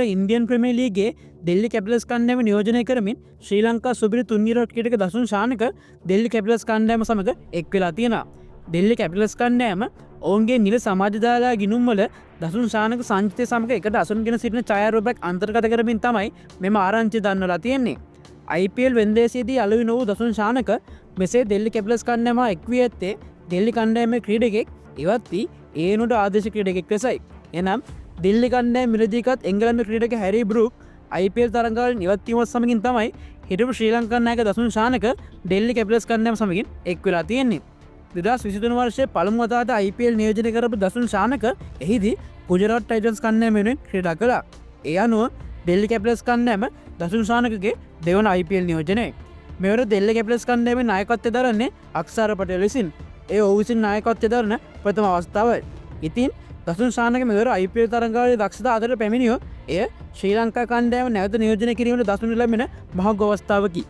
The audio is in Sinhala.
ඉන්දියන් ප්‍රමියර් ලීගයේ දෙල්ලි කැපිටල්ස් කණ්ඩායම නියෝජනය කරමින් ශ්‍රී ලංකා සුපිරි තුන්නිර ක්‍රීඩක දසුන් ශානක දෙල්ලි කැපිටල්ස් කණ්ඩායම සමග එක් වෙලා තියෙනවා. දෙල්ලි කැපිටල්ස් කණ්ඩායම ඔවුන්ගේ නිල සමාජදාලා ගිණුම්වල දසුන් ශානක සංචිතය සමග එකට අසුන්ගෙන සිටින ඡායාරූපයක් අන්තර්ගත කරමින් තමයි මෙම ආරංචිය දන්වලා තියෙන්නේ. IPL වෙන්දේසියේදී අලුවි නොවූ දසුන් ශානක මෙසේ දෙල්ලි කැපිටල්ස් කණ්ඩායම එක් වී ඇත්තේ දෙල්ලි කණ්ඩායමේ ක්‍රීඩකෙක් ඉවත් වී ඒනුට ආදේශ ක්‍රීඩකෙක් ලෙසයි. එනම් දිල්ලි කණ්ඩායම මිලදීකත් එංගලන්ත ක්‍රීඩක හැරි බෲක් IPL තරඟවලින් ඉවත් වීමත් සමගින් තමයි හිටපු ශ්‍රී ලංකන් නායක දසුන් ශානක දෙල්ලි කැපිටල්ස් කණ්ඩායම සමගින් එක් වෙලා තියෙන්නේ. 2023 වර්ෂයේ පළමු වතාවට IPL නියෝජනය කරපු දසුන් ශානක එහිදී ගුජරාට් ටයිටන්ස් කණ්ඩායම වෙනුවෙන් ක්‍රීඩා කළා. ඒ අනුව දෙල්ලි කැපිටල්ස් කණ්ඩායම දසුන් ශානකගේ දෙවන IPL නියෝජනය. මෙවර දෙල්ලි කැපිටල්ස් කණ්ඩායමේ නායකත්වය දරන්නේ අක්ෂර පටේල් විසින්. ඒ ඔහු විසින් නායකත්වය දරන ප්‍රථම අවස්ථාවයි. ඉතින් දසුන් ශානක මෙවර IPL තරඟවලදී දක්ෂතා අතර පැමිණියෝ එය ශ්‍රී ලංකා කණ්ඩායම නැවත නියෝජනය කිරීමට දසුන් ලැබෙන මහඟු අවස්ථාවකි.